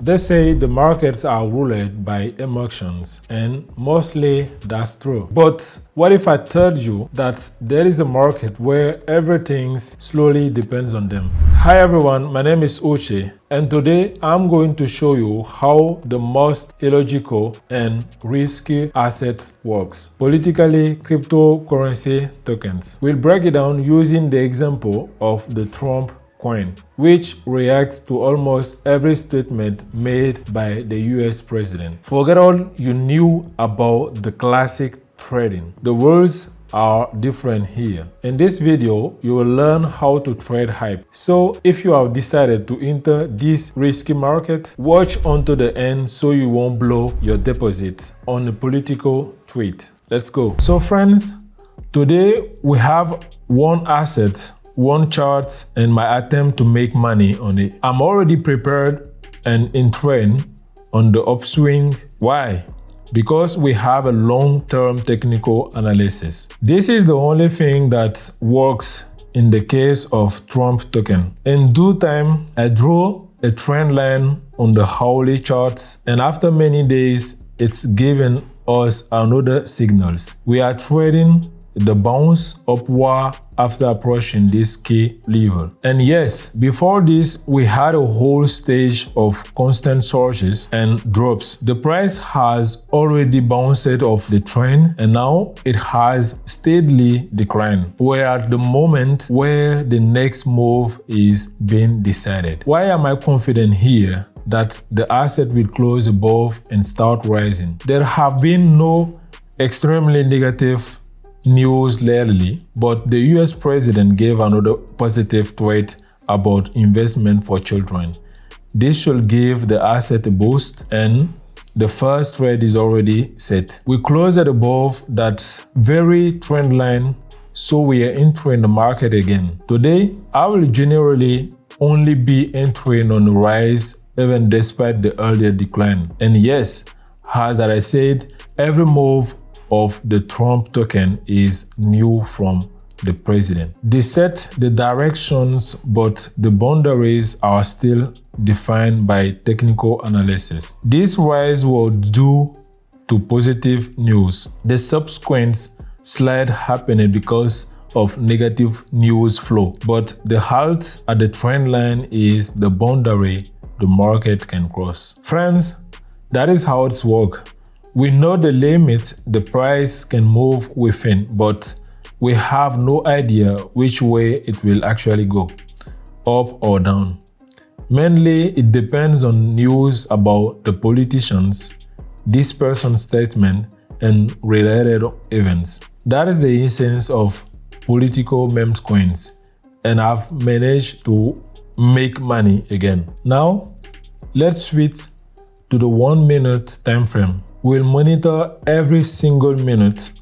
They say the markets are ruled by emotions, and mostly that's true. But what if I told you that there is a market where everything slowly depends on them? Hi everyone, my name is Uche, and today I'm going to show you how the most illogical and risky asset works. Politically, cryptocurrency tokens. We'll break it down using the example of the Trump coin, which reacts to almost every statement made by the US president. Forget all you knew about the classic trading. The rules are different here. In this video, you will learn how to trade hype. So if you have decided to enter this risky market, watch until the end so you won't blow your deposit on a political tweet. Let's go. So friends, today we have one asset, one chart, and my attempt to make money on it. I'm already prepared and in trend on the upswing. Why? Because we have a long-term technical analysis. This is the only thing that works in the case of Trump token. In due time, I draw a trend line on the hourly charts, and after many days, it's given us another signals. We are trading the bounce upward after approaching this key level. And yes, before this, we had a whole stage of constant surges and drops. The price has already bounced off the trend, and now it has steadily declined. We're at the moment where the next move is being decided. Why am I confident here that the asset will close above and start rising? There have been no extremely negative news lately, but the US president gave another positive tweet about investment for children. This should give the asset a boost, and the first trade is already set. We closed at above that very trend line, so we are entering the market again. Today, I will generally only be entering on the rise even despite the earlier decline. And yes, as I said, every move of the Trump token is new from the president. They set the directions, but the boundaries are still defined by technical analysis. This rise was due to positive news. The subsequent slide happened because of negative news flow, but the halt at the trend line is the boundary the market can cross. Friends, that is how it's works. We know the limit the price can move within, but we have no idea which way it will actually go, up or down. Mainly, it depends on news about the politicians, this person's statement, and related events. That is the essence of political meme coins, and I've managed to make money again. Now, let's switch to the 1 minute time frame. We'll monitor every single minute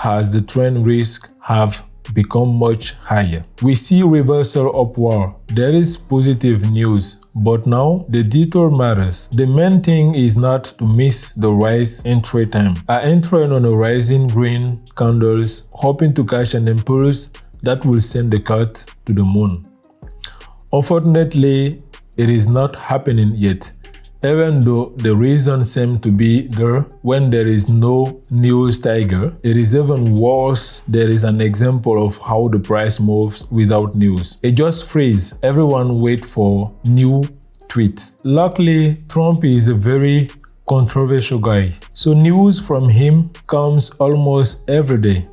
as the trend risk have become much higher. We see reversal upward. There is positive news, but now the detour matters. The main thing is not to miss the rise entry time. I entered on a rising green candles, hoping to catch an impulse that will send the cut to the moon. Unfortunately, it is not happening yet. Even though the reason seems to be there when there is no news tiger, it is even worse. There is an example of how the price moves without news. It just freezes. Everyone waits for new tweets. Luckily, Trump is a very controversial guy, so news from him comes almost every day.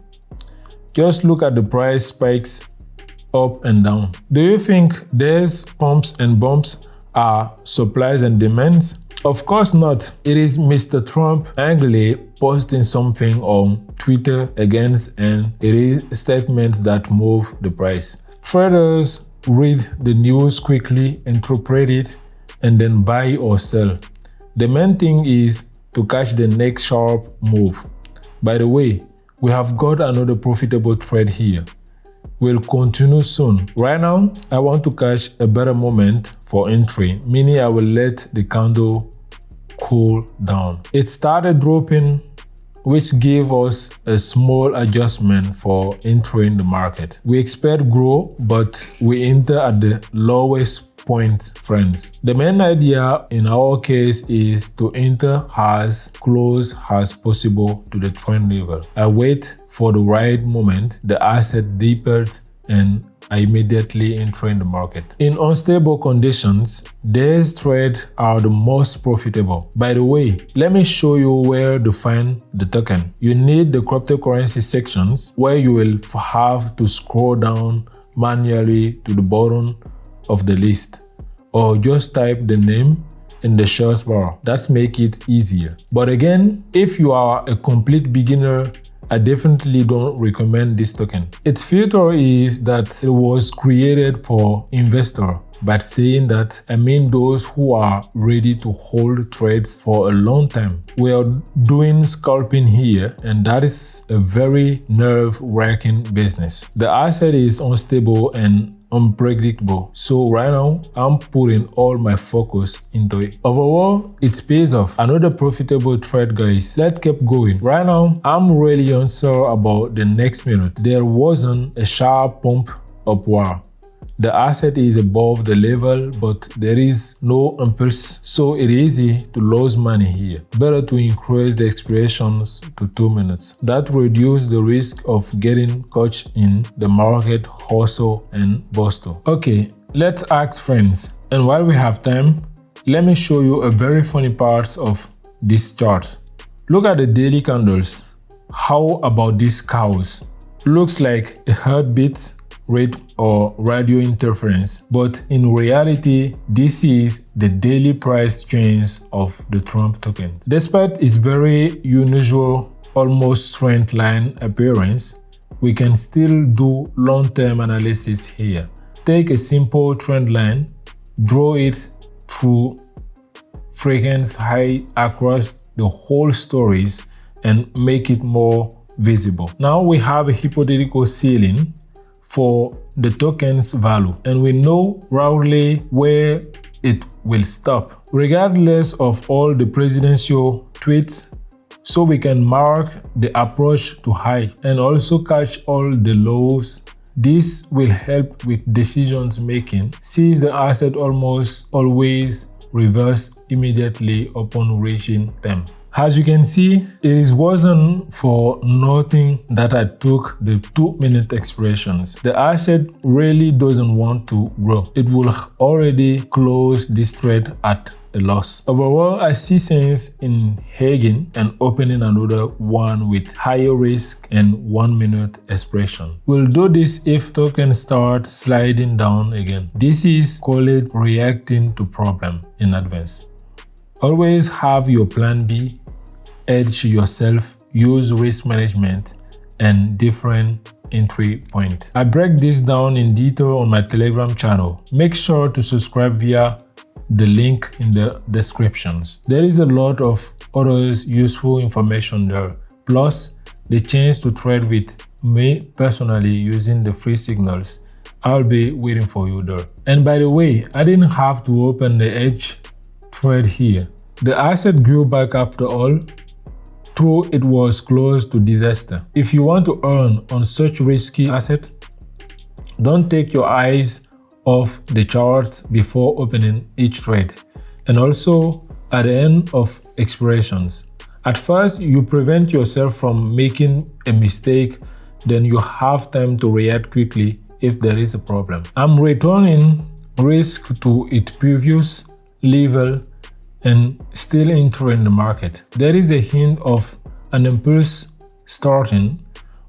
Just look at the price spikes up and down. Do you think there's pumps and bumps are supplies and demands? Of course not. It is Mr. Trump angrily posting something on Twitter against, and it is statements that move the price. Traders read the news quickly, interpret it, and then buy or sell. The main thing is to catch the next sharp move. By the way, we have got another profitable trade here. We'll continue soon. Right now, I want to catch a better moment for entry, meaning I will let the candle cool down. It started dropping which gave us a small adjustment for entering the market. We expect growth, but we enter at the lowest point, friends. The main idea in our case is to enter as close as possible to the trend level. I wait for the right moment, the asset deepened, and I immediately enter in the market. In unstable conditions, these trades are the most profitable. By the way, let me show you where to find the token. You need the cryptocurrency sections where you will have to scroll down manually to the bottom of the list, or just type the name in the search bar. That makes it easier. But again, if you are a complete beginner, I definitely don't recommend this token. Its filter is that it was created for investors. By saying that, I mean those who are ready to hold trades for a long time. We are doing scalping here, and that is a very nerve-wracking business. The asset is unstable and unpredictable, so right now I'm putting all my focus into it. Overall, it pays off. Another profitable trade, guys. Let's keep going. Right now I'm really unsure about the next minute. There wasn't a sharp pump upward. The asset is above the level, but there is no impulse, so it's easy to lose money here. Better to increase the expirations to 2 minutes. That reduces the risk of getting caught in the market hustle and bustle. Okay, let's ask friends. And while we have time, let me show you a very funny part of this chart. Look at the daily candles. How about these cows? Looks like a heartbeat rate or radio interference, but in reality this is the daily price change of the Trump token. Despite its very unusual, almost straight line appearance, we can still do long-term analysis here. Take a simple trend line, draw it through frequency high across the whole stories and make it more visible. Now we have a hypothetical ceiling for the token's value, and we know roughly where it will stop, regardless of all the presidential tweets, so we can mark the approach to high and also catch all the lows. This will help with decisions making, since the asset almost always reverse immediately upon reaching them. As you can see, it wasn't for nothing that I took the 2-minute expirations. The asset really doesn't want to grow. It will already close this trade at a loss. Overall, I see sense in hedging and opening another one with higher risk and 1-minute expiration. We'll do this if token starts sliding down again. This is called reacting to problem in advance. Always have your plan B, edge yourself, use risk management, and different entry points. I break this down in detail on my Telegram channel. Make sure to subscribe via the link in the descriptions. There is a lot of other useful information there, plus the chance to trade with me personally using the free signals. I'll be waiting for you there. And by the way, I didn't have to open the edge trade here. The asset grew back after all, though it was close to disaster. If you want to earn on such risky asset, don't take your eyes off the charts before opening each trade, and also at the end of expirations. At first, you prevent yourself from making a mistake, then you have time to react quickly if there is a problem. I'm returning risk to its previous level and still entering the market. There is a hint of an impulse starting,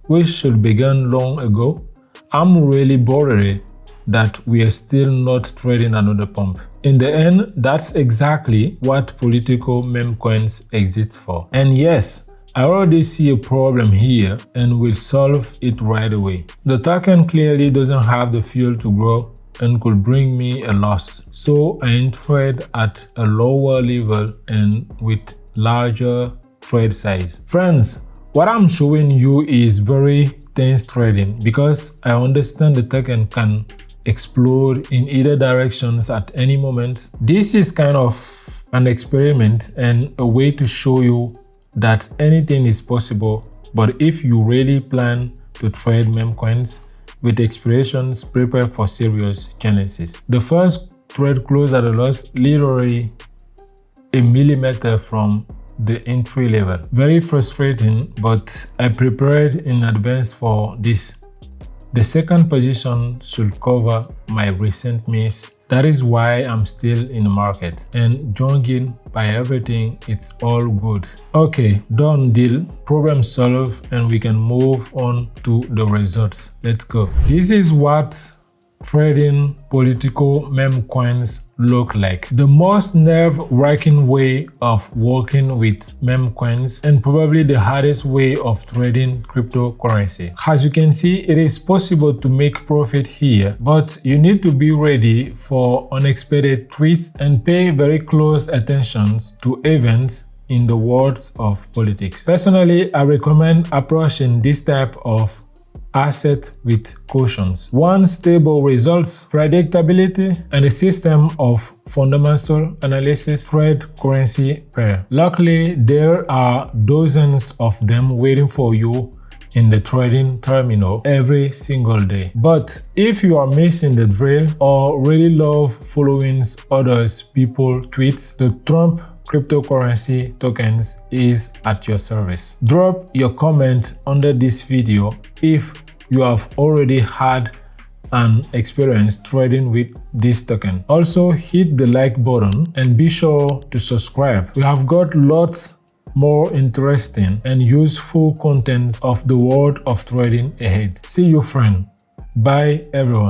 which should begin long ago. I'm really bothered that we are still not trading another pump. In the end, that's exactly what political meme coins exist for. And yes, I already see a problem here and will solve it right away. The token clearly doesn't have the fuel to grow and could bring me a loss, so I entered at a lower level and with larger trade size. Friends, what I'm showing you is very tense trading because I understand the token can explode in either directions at any moment. This is kind of an experiment and a way to show you that anything is possible, but if you really plan to trade meme coins with expirations, prepare for serious challenges. The first trade closed at a loss, literally a millimeter from the entry level. Very frustrating, but I prepared in advance for this. The second position should cover my recent miss. That is why I'm still in the market. And judging by everything, it's all good. Okay, done deal. Problem solved, and we can move on to the results. Let's go. This is what trading political meme coins look like. The most nerve-wracking way of working with meme coins, and probably the hardest way of trading cryptocurrency. As you can see, it is possible to make profit here, but you need to be ready for unexpected twists and pay very close attention to events in the world of politics. Personally, I recommend approaching this type of asset with cautions. One, stable results, predictability, and a system of fundamental analysis. Trade currency pair. Luckily, there are dozens of them waiting for you in the trading terminal every single day. But if you are missing the drill or really love following others people tweets, the Trump cryptocurrency tokens is at your service. Drop your comment under this video if you have already had an experience trading with this token. Also, hit the like button and be sure to subscribe. We have got lots more interesting and useful content of the world of trading ahead. See you, friend. Bye, everyone.